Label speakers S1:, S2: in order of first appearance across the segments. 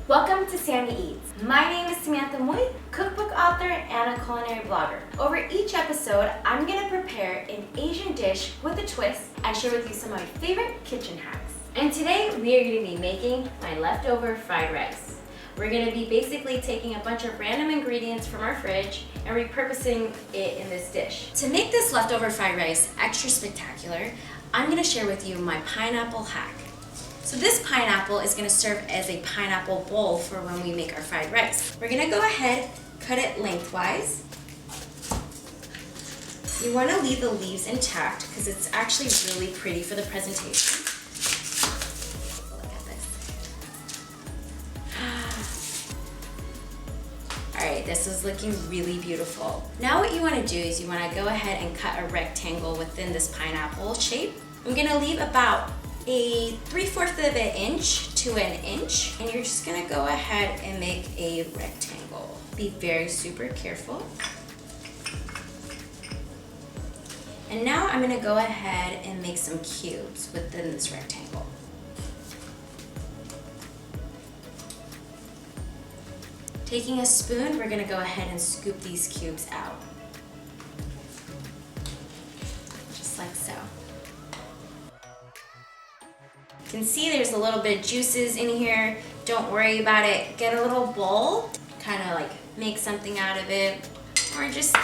S1: Welcome to Sammy Eats. My name is Samantha Mui, cookbook author and a culinary blogger. Over each episode, I'm gonna prepare an Asian dish with a twist and share with you some of my favorite kitchen hacks. And today we are gonna be making my leftover fried rice. We're gonna be basically taking a bunch of random ingredients from our fridge and repurposing it in this dish. To make this leftover fried rice extra spectacular, I'm gonna share with you my pineapple hack. So this pineapple is gonna serve as a pineapple bowl for when we make our fried rice. We're gonna go ahead, cut it lengthwise. You wanna leave the leaves intact because it's actually really pretty for the presentation. Look at this. All right, this is looking really beautiful. Now what you wanna do is you wanna go ahead and cut a rectangle within this pineapple shape. I'm gonna leave about a 3/4 of an inch to an inch, and you're just gonna go ahead and make a rectangle. Be very super careful. And now I'm gonna go ahead and make some cubes within this rectangle. Taking a spoon, we're gonna go ahead and scoop these cubes out. Just like so. You can see there's a little bit of juices in here. Don't worry about it. Get a little bowl, kind of like make something out of it, or just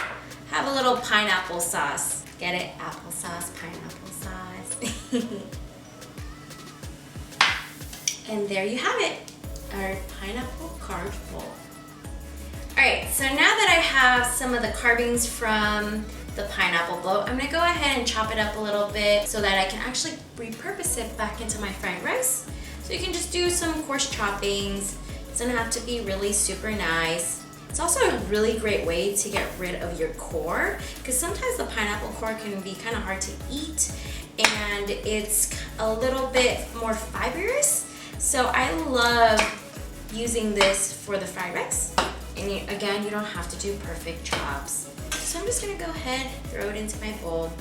S1: have a little pineapple sauce. Get it? Applesauce, pineapple sauce. And there you have it, our pineapple carved bowl. All right, so now that I have some of the carvings from the pineapple bowl, I'm gonna go ahead and chop it up a little bit so that I can actually repurpose it back into my fried rice. So you can just do some coarse choppings. It doesn't have to be really super nice. It's also a really great way to get rid of your core, because sometimes the pineapple core can be kind of hard to eat and it's a little bit more fibrous. So I love using this for the fried rice. And again, you don't have to do perfect chops. So I'm just gonna go ahead, throw it into my bowl.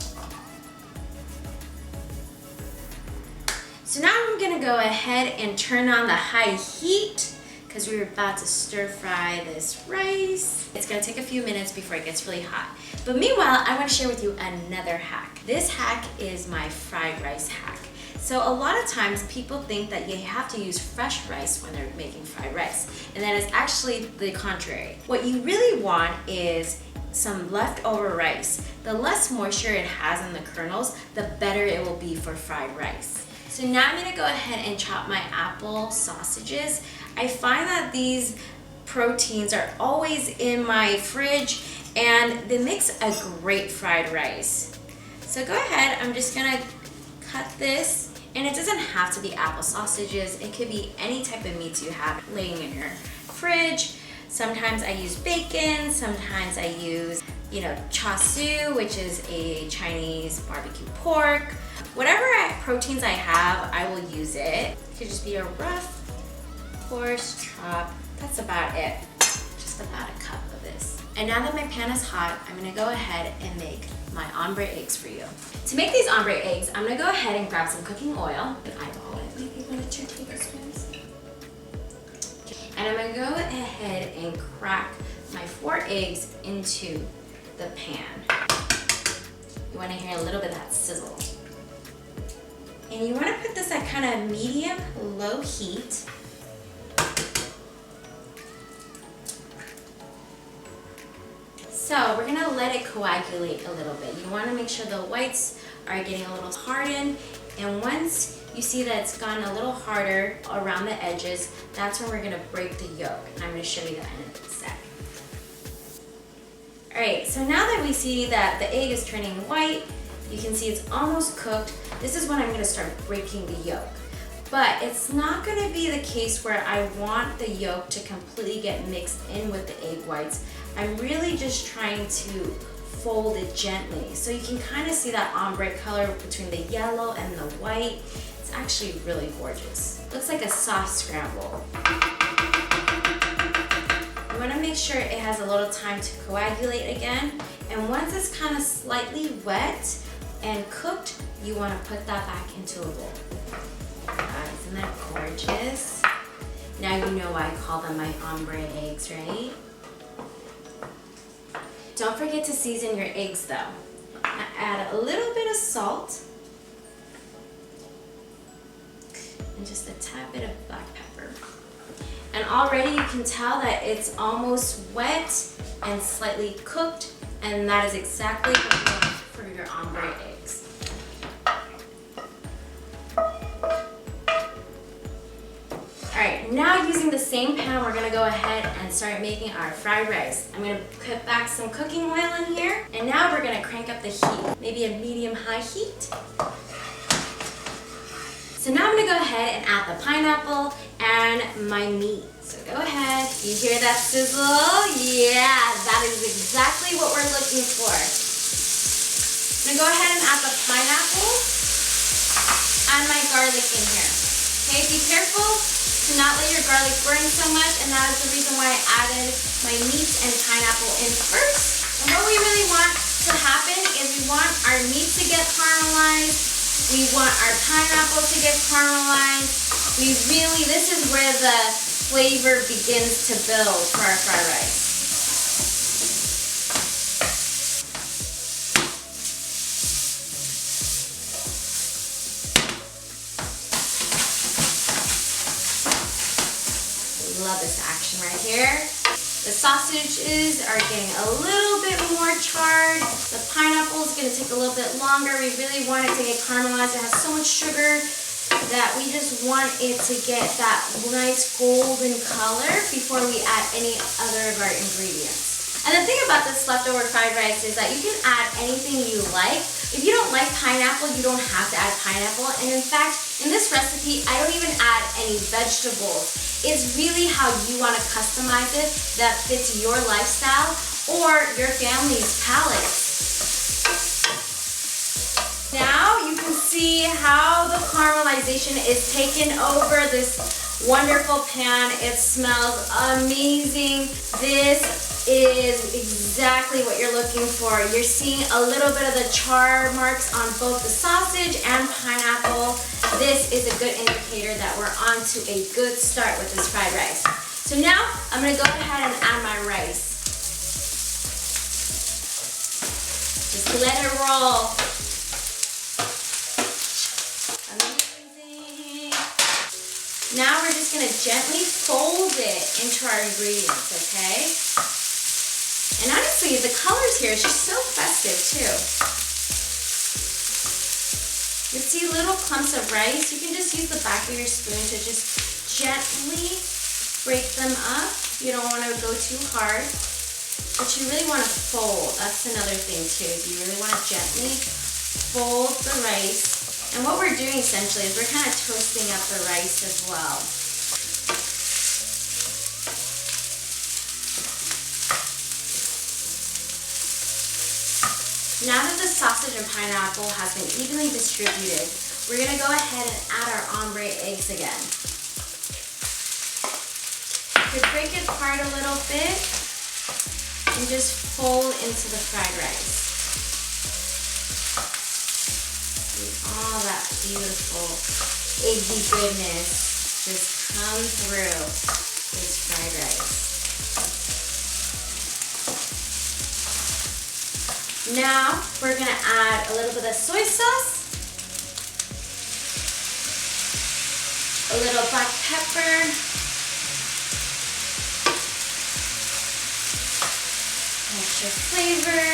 S1: So now I'm gonna go ahead and turn on the high heat because we're about to stir fry this rice. It's gonna take a few minutes before it gets really hot. But meanwhile, I wanna share with you another hack. This hack is my fried rice hack. So a lot of times people think that you have to use fresh rice when they're making fried rice, and that is actually the contrary. What you really want is some leftover rice. The less moisture it has in the kernels, the better it will be for fried rice. So now I'm gonna go ahead and chop my apple sausages. I find that these proteins are always in my fridge and they makes a great fried rice. So go ahead, I'm just gonna cut this. And it doesn't have to be apple sausages. It could be any type of meats you have laying in your fridge. Sometimes I use bacon, sometimes I use, char siu, which is a Chinese barbecue pork. Whatever proteins I have, I will use it. It could just be a rough, coarse chop. That's about it. Just about a cup of this. And now that my pan is hot, I'm gonna go ahead and make my ombre eggs for you. To make these ombre eggs, I'm gonna go ahead and grab some cooking oil and eyeball it, maybe 1 or 2 tablespoons. And I'm gonna go ahead and crack my 4 eggs into the pan. You wanna hear a little bit of that sizzle. And you wanna put this at kind of medium-low heat. So we're gonna let it coagulate a little bit. You wanna make sure the whites are getting a little hardened, and once you see that it's gotten a little harder around the edges, that's when we're gonna break the yolk, and I'm gonna show you that in a sec. All right, so now that we see that the egg is turning white, you can see it's almost cooked. This is when I'm gonna start breaking the yolk. But it's not gonna be the case where I want the yolk to completely get mixed in with the egg whites. I'm really just trying to fold it gently. So you can kind of see that ombre color between the yellow and the white. It's actually really gorgeous. Looks like a soft scramble. You wanna make sure it has a little time to coagulate again. And once it's kind of slightly wet and cooked, you wanna put that back into a bowl. Isn't that gorgeous? Now you know why I call them my ombre eggs, right? Don't forget to season your eggs though. Now add a little bit of salt and just a tad bit of black pepper. And already you can tell that it's almost wet and slightly cooked, and that is exactly what you want for your ombre eggs. Alright, now using the same pan, we're gonna go ahead and start making our fried rice. I'm gonna put back some cooking oil in here, and now we're gonna crank up the heat, maybe a medium-high heat. So now I'm gonna go ahead and add the pineapple and my meat. So go ahead, you hear that sizzle? Yeah, that is exactly what we're looking for. I'm gonna go ahead and add the pineapple and my garlic in here. Okay, be careful to not let your garlic burn so much, and that is the reason why I added my meat and pineapple in first. And what we really want to happen is we want our meat to get caramelized. We want our pineapple to get caramelized. This is where the flavor begins to build for our fried rice. Love this action right here. The sausages are getting a little bit more charred. The pineapple is going to take a little bit longer. We really want it to get caramelized. It has so much sugar that we just want it to get that nice golden color before we add any other of our ingredients. And the thing about this leftover fried rice is that you can add anything you like. If you don't like pineapple, you don't have to add pineapple. And in fact, in this recipe, I don't even add any vegetables. It's really how you want to customize it that fits your lifestyle or your family's palate. Now you can see how the caramelization is taking over this wonderful pan. It smells amazing. This is exactly what you're looking for. You're seeing a little bit of the char marks on both the sausage and pineapple. This is a good indicator that we're on to a good start with this fried rice. So now I'm gonna go ahead and add my rice. Just let it roll. Amazing. Now we're just gonna gently fold it into our ingredients, okay? And honestly, the colors here is just so festive too. You see little clumps of rice. You can just use the back of your spoon to just gently break them up. You don't want to go too hard, but you really want to fold. That's another thing too. You really want to gently fold the rice. And what we're doing essentially is we're kind of toasting up the rice as well. Now that the sausage and pineapple has been evenly distributed, we're going to go ahead and add our ombre eggs again. You break it apart a little bit and just fold into the fried rice. See all that beautiful eggy goodness just come through this fried rice. Now we're going to add a little bit of soy sauce, a little black pepper, extra flavor,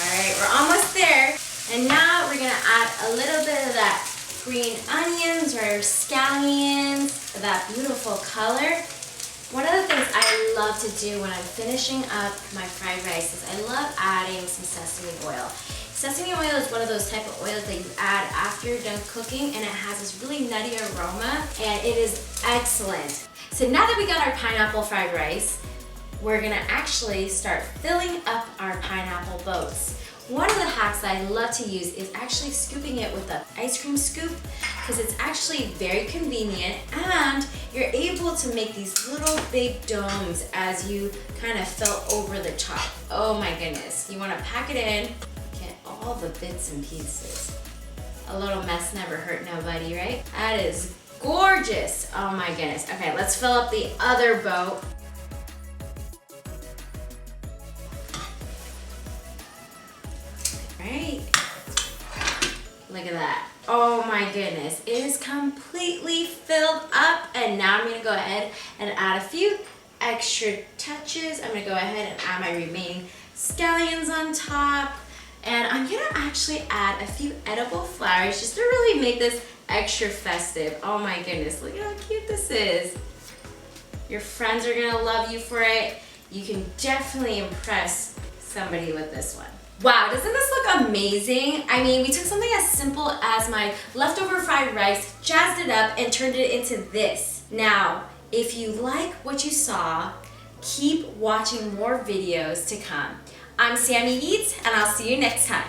S1: alright, we're almost there. And now we're going to add a little bit of that green onions or scallions, that beautiful color. One of the things I love to do when I'm finishing up my fried rice is I love adding some sesame oil. Sesame oil is one of those type of oils that you add after you're done cooking, and it has this really nutty aroma, and it is excellent. So now that we got our pineapple fried rice, we're gonna actually start filling up our pineapple boats. One of the hacks that I love to use is actually scooping it with an ice cream scoop, because it's actually very convenient and you're able to make these little big domes as you kind of fill over the top. Oh my goodness. You want to pack it in, get all all the bits and pieces. A little mess never hurt nobody, right? That is gorgeous. Oh my goodness. Okay, let's fill up the other boat. Right. Look at that. Oh my goodness. It is completely filled up, and now I'm gonna go ahead and add a few extra touches. I'm gonna go ahead and add my remaining scallions on top, and I'm gonna actually add a few edible flowers just to really make this extra festive. Oh my goodness, look at how cute this is. Your friends are gonna love you for it. You can definitely impress somebody with this one. Wow, doesn't this look amazing? I mean, we took something as simple as my leftover fried rice, jazzed it up, and turned it into this. Now, if you like what you saw, keep watching more videos to come. I'm Sammyeats, and I'll see you next time.